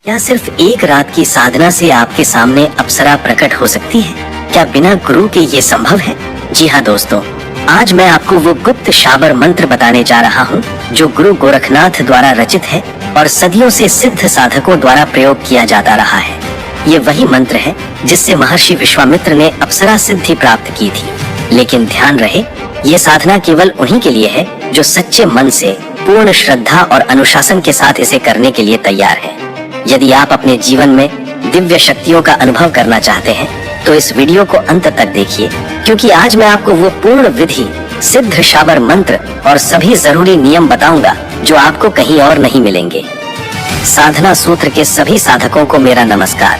क्या सिर्फ एक रात की साधना से आपके सामने अप्सरा प्रकट हो सकती है? क्या बिना गुरु के ये संभव है? जी हाँ दोस्तों, आज मैं आपको वो गुप्त शाबर मंत्र बताने जा रहा हूँ जो गुरु गोरखनाथ द्वारा रचित है और सदियों से सिद्ध साधकों द्वारा प्रयोग किया जाता रहा है। ये वही मंत्र है जिससे महर्षि विश्वामित्र ने अप्सरा सिद्धि प्राप्त की थी। लेकिन ध्यान रहे, ये साधना केवल उन्हीं के लिए है जो सच्चे मन से पूर्ण श्रद्धा और अनुशासन के साथ इसे करने के लिए तैयार है। यदि आप अपने जीवन में दिव्य शक्तियों का अनुभव करना चाहते हैं तो इस वीडियो को अंत तक देखिए, क्योंकि आज मैं आपको वो पूर्ण विधि, सिद्ध शाबर मंत्र और सभी जरूरी नियम बताऊंगा जो आपको कहीं और नहीं मिलेंगे। साधना सूत्र के सभी साधकों को मेरा नमस्कार।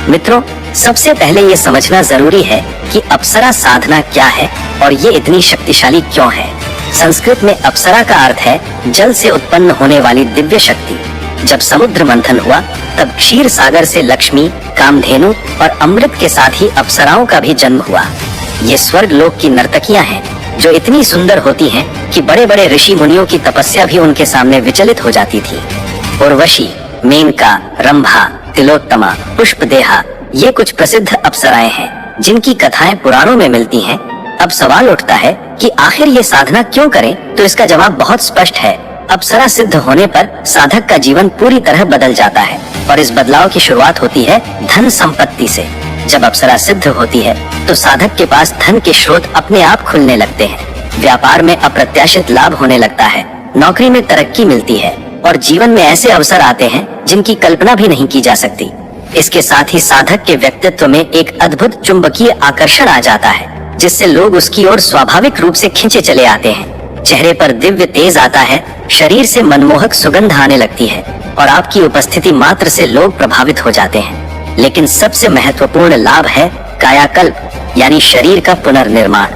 मित्रों, सबसे पहले ये समझना जरूरी है कि अप्सरा साधना क्या है और ये इतनी शक्तिशाली क्यों है। संस्कृत में अप्सरा का अर्थ है जल से उत्पन्न होने वाली दिव्य शक्ति। जब समुद्र मंथन हुआ तब क्षीर सागर से लक्ष्मी, कामधेनु और अमृत के साथ ही अप्सराओं का भी जन्म हुआ। ये स्वर्ग लोक की नर्तकियां हैं जो इतनी सुंदर होती हैं कि बड़े बड़े ऋषि मुनियों की तपस्या भी उनके सामने विचलित हो जाती थी। उर्वशी, मेनका, रंभा, तिलोत्तमा, पुष्पदेहा, ये कुछ प्रसिद्ध अप्सराएं हैं जिनकी कथाएं पुराणों में मिलती हैं। अब सवाल उठता है कि आखिर ये साधना क्यों करें? तो इसका जवाब बहुत स्पष्ट है। अप्सरा सिद्ध होने पर साधक का जीवन पूरी तरह बदल जाता है और इस बदलाव की शुरुआत होती है धन संपत्ति से। जब अप्सरा सिद्ध होती है तो साधक के पास धन के स्रोत अपने आप खुलने लगते हैं। व्यापार में अप्रत्याशित लाभ होने लगता है, नौकरी में तरक्की मिलती है और जीवन में ऐसे अवसर आते हैं जिनकी कल्पना भी नहीं की जा सकती। इसके साथ ही साधक के व्यक्तित्व में एक अद्भुत चुंबकीय आकर्षण आ जाता है जिससे लोग उसकी ओर स्वाभाविक रूप से खींचे चले आते हैं। चेहरे पर दिव्य तेज आता है, शरीर से मनमोहक सुगंध आने लगती है और आपकी उपस्थिति मात्र से लोग प्रभावित हो जाते हैं। लेकिन सबसे महत्वपूर्ण लाभ है कायाकल्प, यानी शरीर का पुनर्निर्माण।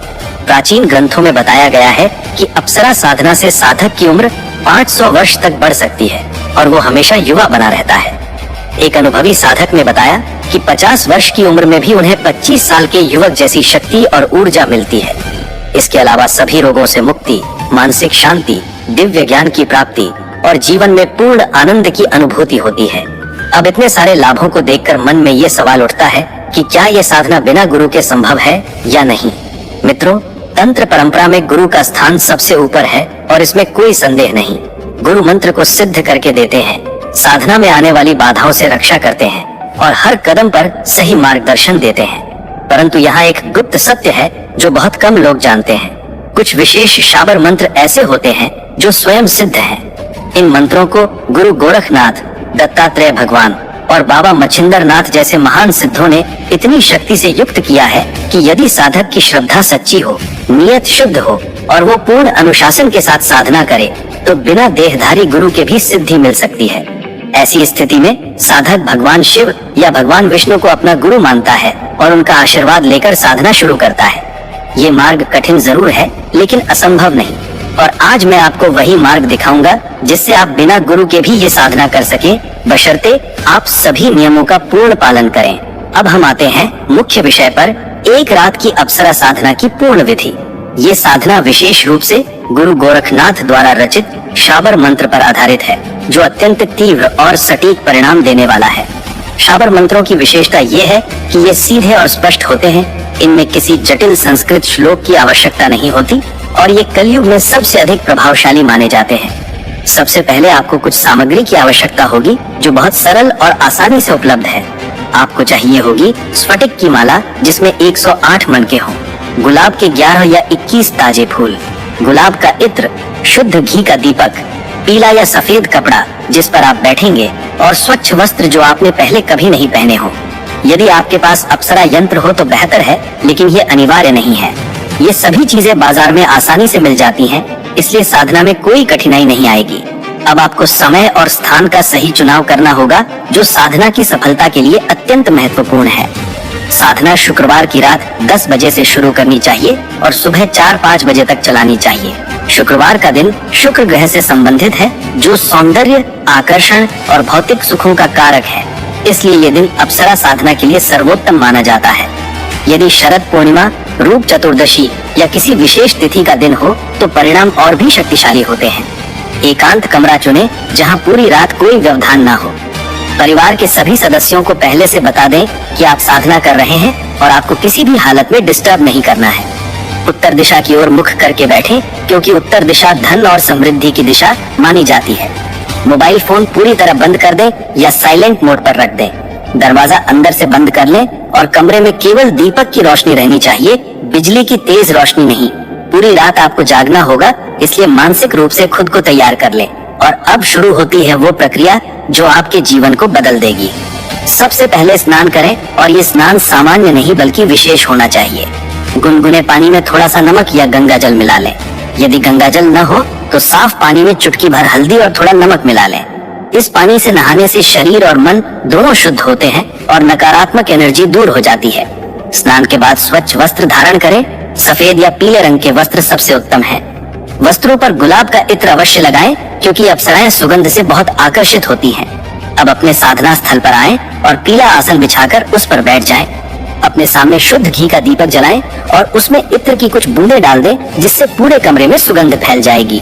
प्राचीन ग्रंथों में बताया गया है कि अप्सरा साधना से साधक की उम्र 500 वर्ष तक बढ़ सकती है और वो हमेशा युवा बना रहता है। एक अनुभवी साधक ने बताया कि 50 वर्ष की उम्र में भी उन्हें 25 साल के युवक जैसी शक्ति और ऊर्जा मिलती है। इसके अलावा सभी रोगों से मुक्ति, मानसिक शांति, दिव्य ज्ञान की प्राप्ति और जीवन में पूर्ण आनंद की अनुभूति होती है। अब इतने सारे लाभों को देखकर मन में ये सवाल उठता है कि क्या ये साधना बिना गुरु के संभव है या नहीं? मित्रों, तंत्र परंपरा में गुरु का स्थान सबसे ऊपर है और इसमें कोई संदेह नहीं। गुरु मंत्र को सिद्ध करके देते हैं, साधना में आने वाली बाधाओं से रक्षा करते हैं और हर कदम पर सही मार्गदर्शन देते हैं। परंतु यहाँ एक गुप्त सत्य है जो बहुत कम लोग जानते हैं। कुछ विशेष शाबर मंत्र ऐसे होते हैं जो स्वयं सिद्ध हैं। इन मंत्रों को गुरु गोरखनाथ, दत्तात्रेय भगवान और बाबा मच्छिंदर नाथ जैसे महान सिद्धों ने इतनी शक्ति से युक्त किया है कि यदि साधक की श्रद्धा सच्ची हो, नियत शुद्ध हो और वो पूर्ण अनुशासन के साथ साधना करे तो बिना देहधारी गुरु के भी सिद्धि मिल सकती है। ऐसी स्थिति में साधक भगवान शिव या भगवान विष्णु को अपना गुरु मानता है और उनका आशीर्वाद लेकर साधना शुरू करता है। ये मार्ग कठिन जरूर है लेकिन असंभव नहीं, और आज मैं आपको वही मार्ग दिखाऊंगा जिससे आप बिना गुरु के भी ये साधना कर सके, बशर्ते आप सभी नियमों का पूर्ण पालन करें। अब हम आते हैं मुख्य विषय पर, एक रात की अप्सरा साधना की पूर्ण विधि। ये साधना विशेष रूप से गुरु गोरखनाथ द्वारा रचित शाबर मंत्र पर आधारित है जो अत्यंत तीव्र और सटीक परिणाम देने वाला है। शाबर मंत्रों की विशेषता ये है कि ये सीधे और स्पष्ट होते हैं, इनमें किसी जटिल संस्कृत श्लोक की आवश्यकता नहीं होती और ये कलयुग में सबसे अधिक प्रभावशाली माने जाते हैं। सबसे पहले आपको कुछ सामग्री की आवश्यकता होगी जो बहुत सरल और आसानी से उपलब्ध है। आपको चाहिए होगी स्फटिक की माला जिसमें 108 मनके हों, गुलाब के 11 या 21 ताजे फूल, गुलाब का इत्र, शुद्ध घी का दीपक, पीला या सफेद कपड़ा जिस पर आप बैठेंगे और स्वच्छ वस्त्र जो आपने पहले कभी नहीं पहने हो। यदि आपके पास अप्सरा यंत्र हो तो बेहतर है, लेकिन ये अनिवार्य नहीं है। ये सभी चीजें बाजार में आसानी से मिल जाती हैं, इसलिए साधना में कोई कठिनाई नहीं आएगी। अब आपको समय और स्थान का सही चुनाव करना होगा जो साधना की सफलता के लिए अत्यंत महत्वपूर्ण है। साधना शुक्रवार की रात 10 बजे से शुरू करनी चाहिए और सुबह 4-5 बजे तक चलानी चाहिए। शुक्रवार का दिन शुक्र ग्रह से संबंधित है जो सौंदर्य, आकर्षण और भौतिक सुखों का कारक है, इसलिए ये दिन अप्सरा साधना के लिए सर्वोत्तम माना जाता है। यदि शरद पूर्णिमा, रूप चतुर्दशी या किसी विशेष तिथि का दिन हो तो परिणाम और भी शक्तिशाली होते हैं। एकांत कमरा चुनें जहां पूरी रात कोई व्यवधान ना हो। परिवार के सभी सदस्यों को पहले से बता दें कि आप साधना कर रहे हैं और आपको किसी भी हालत में डिस्टर्ब नहीं करना है। उत्तर दिशा की ओर मुख करके बैठें, क्योंकि उत्तर दिशा धन और समृद्धि की दिशा मानी जाती है। मोबाइल फोन पूरी तरह बंद कर दें या साइलेंट मोड पर रख दें। दरवाजा अंदर से बंद कर लें और कमरे में केवल दीपक की रोशनी रहनी चाहिए, बिजली की तेज रोशनी नहीं। पूरी रात आपको जागना होगा, इसलिए मानसिक रूप से खुद को तैयार कर लें। और अब शुरू होती है वो प्रक्रिया जो आपके जीवन को बदल देगी। सबसे पहले स्नान करें, और ये स्नान सामान्य नहीं बल्कि विशेष होना चाहिए। गुनगुने पानी में थोड़ा सा नमक या गंगा जल मिला लें। यदि गंगा जल न हो तो साफ पानी में चुटकी भर हल्दी और थोड़ा नमक मिला लें। इस पानी से नहाने से शरीर और मन दोनों शुद्ध होते हैं और नकारात्मक एनर्जी दूर हो जाती है। स्नान के बाद स्वच्छ वस्त्र धारण करें। सफेद या पीले रंग के वस्त्र सबसे उत्तम है। वस्त्रों पर गुलाब का इत्र अवश्य लगाएं, क्योंकि अप्सराएं सुगंध से बहुत आकर्षित होती हैं। अब अपने साधना स्थल पर आएं और पीला आसन बिछाकर उस पर बैठ जाएं। अपने सामने शुद्ध घी का दीपक जलाएं और उसमें इत्र की कुछ बूंदें डाल दें, जिससे पूरे कमरे में सुगंध फैल जाएगी।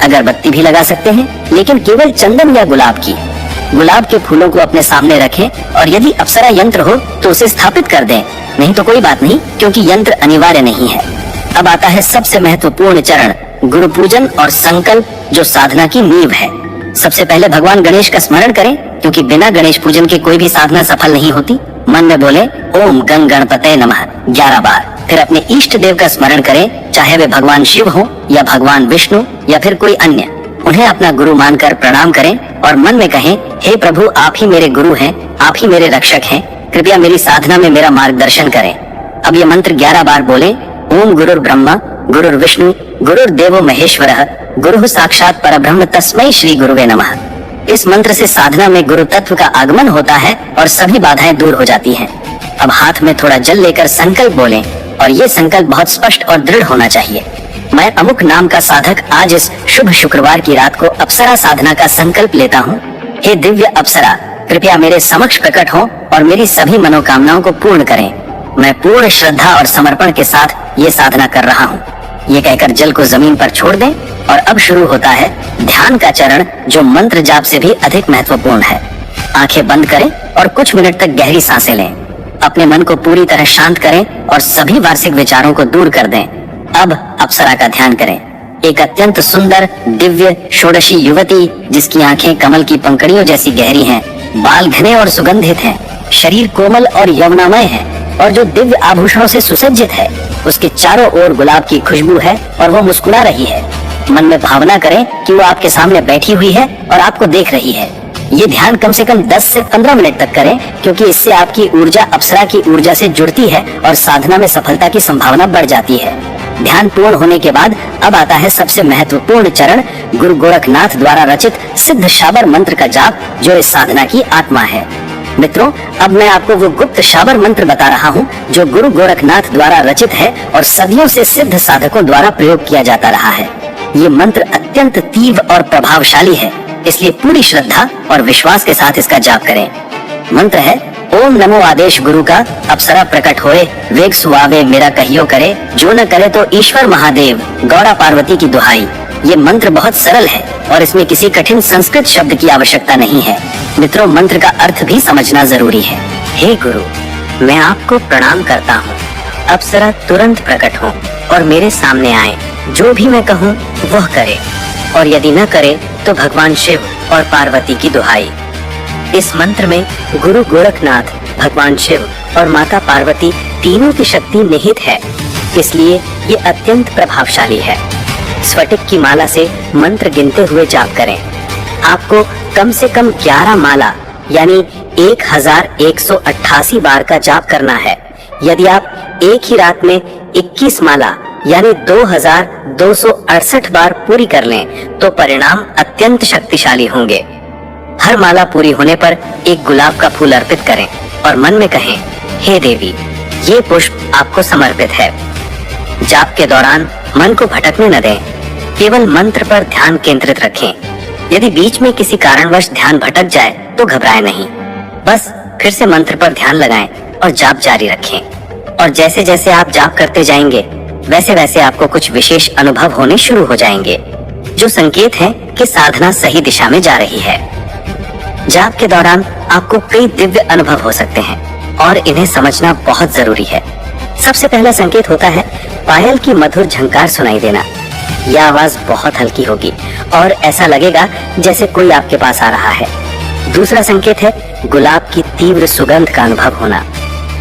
अगरबत्ती भी लगा सकते हैं, लेकिन केवल चंदन या गुलाब की। गुलाब के फूलों को अपने सामने रखें, और यदि अप्सरा यंत्र हो तो उसे स्थापित कर दें, नहीं तो कोई बात नहीं, क्योंकि यंत्र अनिवार्य नहीं है। अब आता है सबसे महत्वपूर्ण चरण, गुरु पूजन और संकल्प, जो साधना की नींव है। सबसे पहले भगवान गणेश का स्मरण करें, क्योंकि बिना गणेश पूजन के कोई भी साधना सफल नहीं होती। मन में बोले ओम गंग गणपते नमः 11 बार। फिर अपने इष्ट देव का स्मरण करें, चाहे वे भगवान शिव हो या भगवान विष्णु या फिर कोई अन्य। उन्हें अपना गुरु मानकर प्रणाम करें और मन में कहें, हे प्रभु, आप ही मेरे गुरु हैं, आप ही मेरे रक्षक हैं, कृपया मेरी साधना में मेरा मार्गदर्शन करें। अब ये मंत्र 11 बार बोले। ओम गुरुर् ब्रह्मा गुरुर् विष्णु गुरुर्देवो महेश्वरः गुरुः साक्षात परब्रह्म तस्मै श्री गुरुवे नमः। इस मंत्र से साधना में गुरु तत्व का आगमन होता है और सभी बाधाएं दूर हो जाती हैं। अब हाथ में थोड़ा जल लेकर संकल्प बोलें, और ये संकल्प बहुत स्पष्ट और दृढ़ होना चाहिए। मैं अमुक नाम का साधक आज इस शुभ शुक्रवार की रात को अप्सरा साधना का संकल्प लेता हूँ। हे दिव्य अप्सरा, कृपया मेरे समक्ष प्रकट हो और मेरी सभी मनोकामनाओं को पूर्ण करें। मैं पूर्ण श्रद्धा और समर्पण के साथ ये साधना कर रहा हूँ। ये कहकर जल को जमीन पर छोड़ दें, और अब शुरू होता है ध्यान का चरण, जो मंत्र जाप से भी अधिक महत्वपूर्ण है। आंखें बंद करें और कुछ मिनट तक गहरी सांसें लें। अपने मन को पूरी तरह शांत करें और सभी वार्षिक विचारों को दूर कर दें। अब अप्सरा का ध्यान करें। एक अत्यंत सुंदर दिव्य षोडशी युवती, जिसकी आंखें कमल की पंखुड़ियों जैसी गहरी हैं, बाल घने और सुगंधित हैं, शरीर कोमल और यौवनामय है, और जो दिव्य आभूषणों से सुसज्जित है। उसके चारों ओर गुलाब की खुशबू है और वो मुस्कुरा रही है। मन में भावना करें कि वो आपके सामने बैठी हुई है और आपको देख रही है। ये ध्यान कम से कम 10 से 15 मिनट तक करें, क्योंकि इससे आपकी ऊर्जा अप्सरा की ऊर्जा से जुड़ती है और साधना में सफलता की संभावना बढ़ जाती है। ध्यान पूर्ण होने के बाद अब आता है सबसे महत्वपूर्ण चरण, गुरु गोरखनाथ द्वारा रचित सिद्ध शाबर मंत्र का जाप, जो इस साधना की आत्मा है। मित्रों, अब मैं आपको वो गुप्त शाबर मंत्र बता रहा हूँ, जो गुरु गोरखनाथ द्वारा रचित है और सदियों से सिद्ध साधकों द्वारा प्रयोग किया जाता रहा है। ये मंत्र अत्यंत तीव्र और प्रभावशाली है, इसलिए पूरी श्रद्धा और विश्वास के साथ इसका जाप करें। मंत्र है, ओम नमो आदेश गुरु का, अप्सरा प्रकट होए, वेग सुआवे मेरा कहियो करे, जो न करे तो ईश्वर महादेव, गौड़ा पार्वती की दुहाई। ये मंत्र बहुत सरल है और इसमें किसी कठिन संस्कृत शब्द की आवश्यकता नहीं है। मित्रों, मंत्र का अर्थ भी समझना जरूरी है। हे गुरु, मैं आपको प्रणाम करता हूँ। अप्सरा तुरंत प्रकट हो और मेरे सामने आए। जो भी मैं कहूँ वह करे, और यदि न करे तो भगवान शिव और पार्वती की दुहाई। इस मंत्र में गुरु गोरखनाथ, भगवान शिव और माता पार्वती तीनों की शक्ति निहित है, इसलिए ये अत्यंत प्रभावशाली है। स्फटिक की माला से मंत्र गिनते हुए जाप करें। आपको कम से कम 11 माला यानी 1188 बार का जाप करना है। यदि आप एक ही रात में 21 माला यानी 2268 बार पूरी कर लें तो परिणाम अत्यंत शक्तिशाली होंगे। हर माला पूरी होने पर एक गुलाब का फूल अर्पित करें और मन में कहें, हे देवी, ये पुष्प आपको समर्पित है। जाप के दौरान मन को भटकने न दें, केवल मंत्र पर ध्यान केंद्रित रखें। यदि बीच में किसी कारणवश ध्यान भटक जाए तो घबराएं नहीं, बस फिर से मंत्र पर ध्यान लगाएं और जाप जारी रखें। और जैसे जैसे आप जाप करते जाएंगे, वैसे वैसे आपको कुछ विशेष अनुभव होने शुरू हो जाएंगे, जो संकेत है कि साधना सही दिशा में जा रही है। जाप के दौरान आपको कई दिव्य अनुभव हो सकते हैं और इन्हें समझना बहुत जरूरी है। सबसे पहला संकेत होता है पायल की मधुर झंकार सुनाई देना। यह आवाज बहुत हल्की होगी और ऐसा लगेगा जैसे कोई आपके पास आ रहा है। दूसरा संकेत है गुलाब की तीव्र सुगंध का अनुभव होना।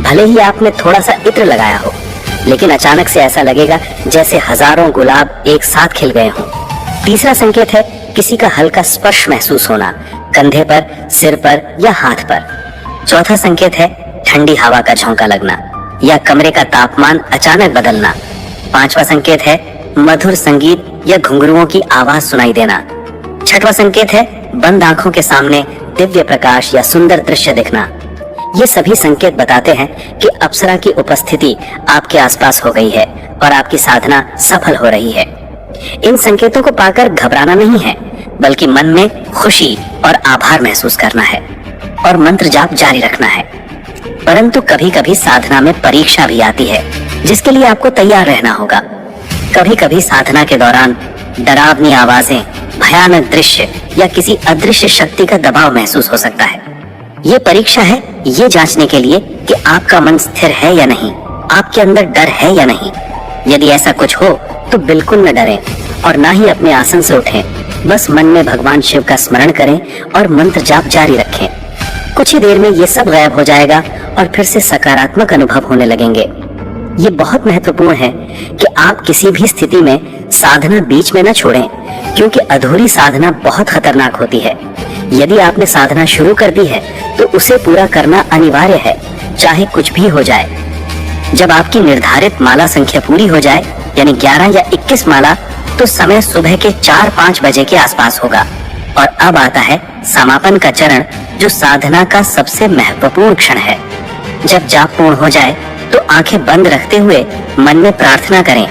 भले ही आपने थोड़ा सा इत्र लगाया हो, लेकिन अचानक से ऐसा लगेगा जैसे हजारों गुलाब एक साथ खिल गए हों। तीसरा संकेत है किसी का हल्का स्पर्श महसूस होना, कंधे पर, सिर पर या हाथ पर। चौथा संकेत है ठंडी हवा का झोंका लगना या कमरे का तापमान अचानक बदलना। पांचवा संकेत है मधुर संगीत या घुंघरुओं की आवाज सुनाई देना। छठवां संकेत है बंद आंखों के सामने दिव्य प्रकाश या सुंदर दृश्य दिखना। ये सभी संकेत बताते हैं कि अप्सरा की उपस्थिति आपके आसपास हो गई है और आपकी साधना सफल हो रही है। इन संकेतों को पाकर घबराना नहीं है, बल्कि मन में खुशी और आभार महसूस करना है और मंत्र जाप जारी रखना है। परंतु कभी कभी साधना में परीक्षा भी आती है, जिसके लिए आपको तैयार रहना होगा। कभी कभी साधना के दौरान डरावनी आवाजें, भयानक दृश्य या किसी अदृश्य शक्ति का दबाव महसूस हो सकता है। ये परीक्षा है ये जांचने के लिए कि आपका मन स्थिर है या नहीं, आपके अंदर डर है या नहीं। यदि ऐसा कुछ हो तो बिल्कुल न डरें और ना ही अपने आसन से उठें। बस मन में भगवान शिव का स्मरण करें और मंत्र जाप जारी रखें। कुछ ही देर में ये सब गायब हो जाएगा और फिर से सकारात्मक अनुभव होने लगेंगे। ये बहुत महत्वपूर्ण है कि आप किसी भी स्थिति में साधना बीच में न छोड़ें, क्योंकि अधूरी साधना बहुत खतरनाक होती है। यदि आपने साधना शुरू कर दी है तो उसे पूरा करना अनिवार्य है, चाहे कुछ भी हो जाए। जब आपकी निर्धारित माला संख्या पूरी हो जाए, यानी 11 या 21 माला, तो समय सुबह के 4-5 बजे के आसपास होगा। और अब आता है समापन का चरण, जो साधना का सबसे महत्वपूर्ण क्षण है। जब जाप पूर्ण हो जाए तो आंखें बंद रखते हुए मन में प्रार्थना करें,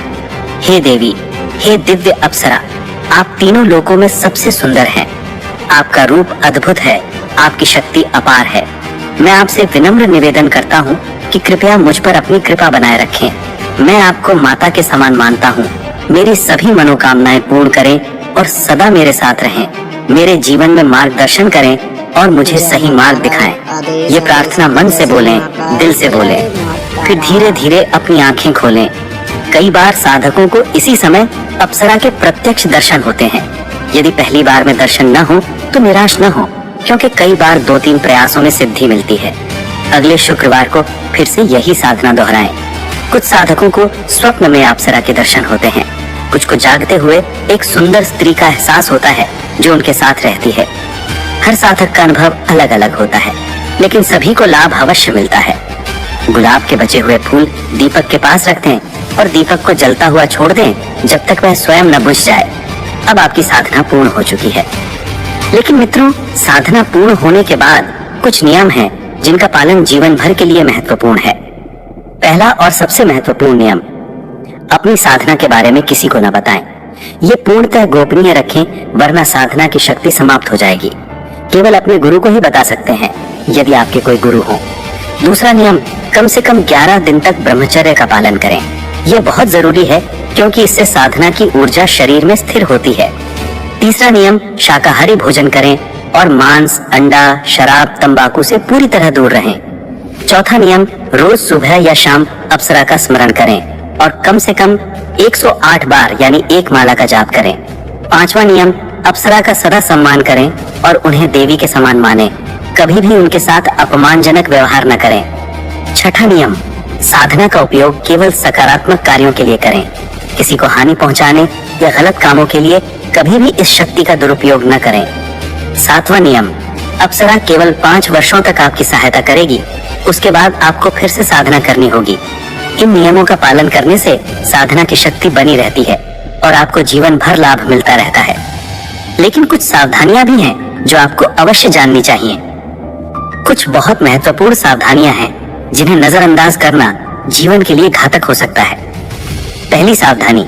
हे देवी, हे दिव्य अप्सरा, आप तीनों लोकों में सबसे सुंदर हैं। आपका रूप अद्भुत है, आपकी शक्ति अपार है। मैं आपसे विनम्र निवेदन करता हूँ कि कृपया मुझ पर अपनी कृपा बनाए रखें। मैं आपको माता के समान मानता हूँ। मेरी सभी मनोकामनाएं पूर्ण करें और सदा मेरे साथ रहें। मेरे जीवन में मार्गदर्शन करें और मुझे सही मार्ग दिखाएं। ये प्रार्थना मन से बोलें, दिल से बोलें, फिर धीरे धीरे अपनी आंखें खोलें। कई बार साधकों को इसी समय अप्सरा के प्रत्यक्ष दर्शन होते हैं। यदि पहली बार में दर्शन न हो तो निराश न हो, क्योंकि कई बार 2-3 प्रयासों में सिद्धि मिलती है। अगले शुक्रवार को फिर से यही साधना दोहराएं। कुछ साधकों को स्वप्न में अप्सरा के दर्शन होते हैं, कुछ को जागते हुए एक सुंदर स्त्री का एहसास होता है जो उनके साथ रहती है। हर साधक का अनुभव अलग अलग होता है, लेकिन सभी को लाभ अवश्य मिलता है। गुलाब के बचे हुए फूल दीपक के पास रख दें और दीपक को जलता हुआ छोड़ दें जब तक वह स्वयं न बुझ जाए। अब आपकी साधना पूर्ण हो चुकी है। लेकिन मित्रों, साधना पूर्ण होने के बाद कुछ नियम हैं जिनका पालन जीवन भर के लिए महत्वपूर्ण है। पहला और सबसे महत्वपूर्ण नियम, अपनी साधना के बारे में किसी को न बताएं। ये पूर्णतः गोपनीय रखें, वरना साधना की शक्ति समाप्त हो जाएगी। केवल अपने गुरु को ही बता सकते हैं, यदि आपके कोई गुरु हो। दूसरा नियम, कम से कम 11 दिन तक ब्रह्मचर्य का पालन करें। यह बहुत जरूरी है, क्योंकि इससे साधना की ऊर्जा शरीर में स्थिर होती है। तीसरा नियम, शाकाहारी भोजन करें और मांस, अंडा, शराब, तंबाकू से पूरी तरह दूर रहें। चौथा नियम, रोज सुबह या शाम अप्सरा का स्मरण करें और कम से कम 108 बार यानी 1 माला का जाप करें। पांचवा नियम, अप्सरा का सदा सम्मान करें और उन्हें देवी के समान मानें। कभी भी उनके साथ अपमानजनक व्यवहार न करें। छठा नियम, साधना का उपयोग केवल सकारात्मक कार्यों के लिए करें। किसी को हानि पहुंचाने या गलत कामों के लिए कभी भी इस शक्ति का दुरुपयोग न करें। सातवां नियम, अप्सरा केवल 5 वर्षों तक आपकी सहायता करेगी, उसके बाद आपको फिर से साधना करनी होगी। इन नियमों का पालन करने से साधना की शक्ति बनी रहती है और आपको जीवन भर लाभ मिलता रहता है। लेकिन कुछ सावधानियां भी हैं जो आपको अवश्य जाननी चाहिए। कुछ बहुत महत्वपूर्ण सावधानियां हैं जिन्हें नजरअंदाज करना जीवन के लिए घातक हो सकता है। पहली सावधानी,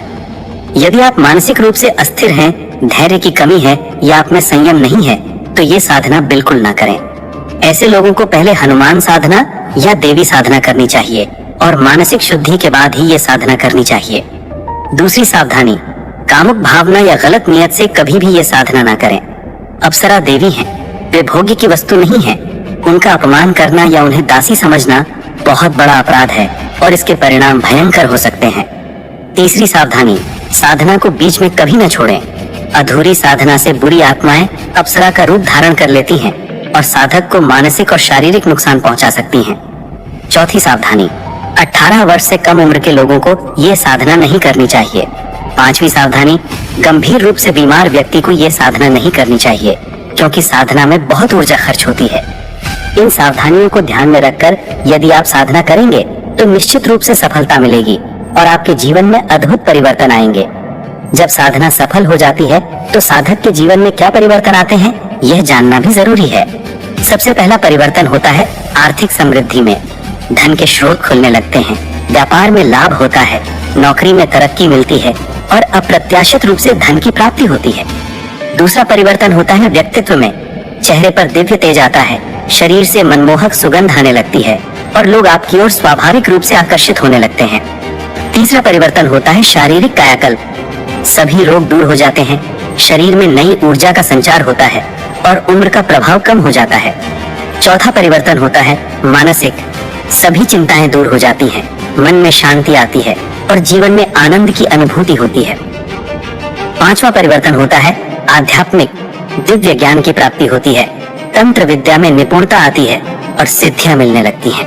यदि आप मानसिक रूप से अस्थिर हैं, धैर्य की कमी है या आप में संयम नहीं है, तो ये साधना बिल्कुल ना करें। ऐसे लोगों को पहले हनुमान साधना या देवी साधना करनी चाहिए और मानसिक शुद्धि के बाद ही ये साधना करनी चाहिए। दूसरी सावधानी, कामुक भावना या गलत नियत से कभी भी ये साधना ना करें। अप्सरा देवी हैं, वे भोग्य की वस्तु नहीं है। उनका अपमान करना या उन्हें दासी समझना बहुत बड़ा अपराध है और इसके परिणाम भयंकर हो सकते हैं। तीसरी सावधानी, साधना को बीच में कभी न छोड़ें। अधूरी साधना से बुरी आत्माएं अप्सरा का रूप धारण कर लेती हैं और साधक को मानसिक और शारीरिक नुकसान पहुंचा सकती हैं। चौथी सावधानी, 18 वर्ष से कम उम्र के लोगों को ये साधना नहीं करनी चाहिए। पांचवी सावधानी, गंभीर रूप से बीमार व्यक्ति को ये साधना नहीं करनी चाहिए क्योंकि साधना में बहुत ऊर्जा खर्च होती है। इन सावधानियों को ध्यान में रखकर यदि आप साधना करेंगे तो निश्चित रूप से सफलता मिलेगी और आपके जीवन में अद्भुत परिवर्तन आएंगे। जब साधना सफल हो जाती है तो साधक के जीवन में क्या परिवर्तन आते हैं यह जानना भी जरूरी है। सबसे पहला परिवर्तन होता है आर्थिक समृद्धि में। धन के स्रोत खुलने लगते हैं, व्यापार में लाभ होता है, नौकरी में तरक्की मिलती है और अप्रत्याशित रूप से धन की प्राप्ति होती है। दूसरा परिवर्तन होता है व्यक्तित्व में। चेहरे पर दिव्य तेज आता है, शरीर से मनमोहक सुगंध आने लगती है और लोग आपकी ओर स्वाभाविक रूप से आकर्षित होने लगते हैं। तीसरा परिवर्तन होता है शारीरिक कायाकल्प। सभी रोग दूर हो जाते हैं, शरीर में नई ऊर्जा का संचार होता है और उम्र का प्रभाव कम हो जाता है। चौथा परिवर्तन होता है मानसिक। सभी चिंताएं दूर हो जाती हैं, मन में शांति आती है और जीवन में आनंद की अनुभूति होती है। पांचवा परिवर्तन होता है आध्यात्मिक। दिव्य ज्ञान की प्राप्ति होती है, तंत्र विद्या में निपुणता आती है और सिद्धियां मिलने लगती हैं।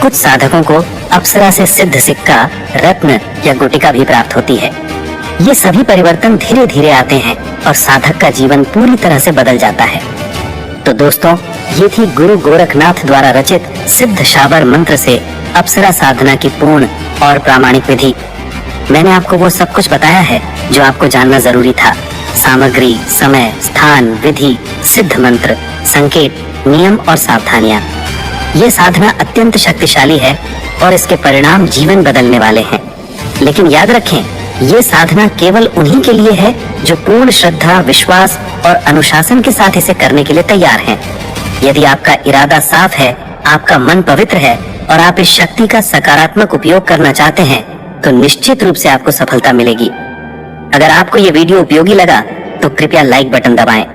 कुछ साधकों को अप्सरा से सिद्ध सिक्का, रत्न या गुटिका भी प्राप्त होती है। ये सभी परिवर्तन धीरे धीरे आते हैं और साधक का जीवन पूरी तरह से बदल जाता है। तो दोस्तों, ये थी गुरु गोरखनाथ द्वारा रचित सिद्ध शाबर मंत्र से अप्सरा साधना की पूर्ण और प्रामाणिक विधि। मैंने आपको वो सब कुछ बताया है जो आपको जानना जरूरी था। सामग्री, समय, स्थान, विधि, सिद्ध मंत्र, संकेत, नियम और सावधानियां। ये साधना अत्यंत शक्तिशाली है और इसके परिणाम जीवन बदलने वाले हैं। लेकिन याद रखें, ये साधना केवल उन्हीं के लिए है जो पूर्ण श्रद्धा, विश्वास और अनुशासन के साथ इसे करने के लिए तैयार हैं। यदि आपका इरादा साफ है, आपका मन पवित्र है और आप इस शक्ति का सकारात्मक उपयोग करना चाहते हैं तो निश्चित रूप से आपको सफलता मिलेगी। अगर आपको ये वीडियो उपयोगी लगा तो कृपया लाइक बटन दबाएं।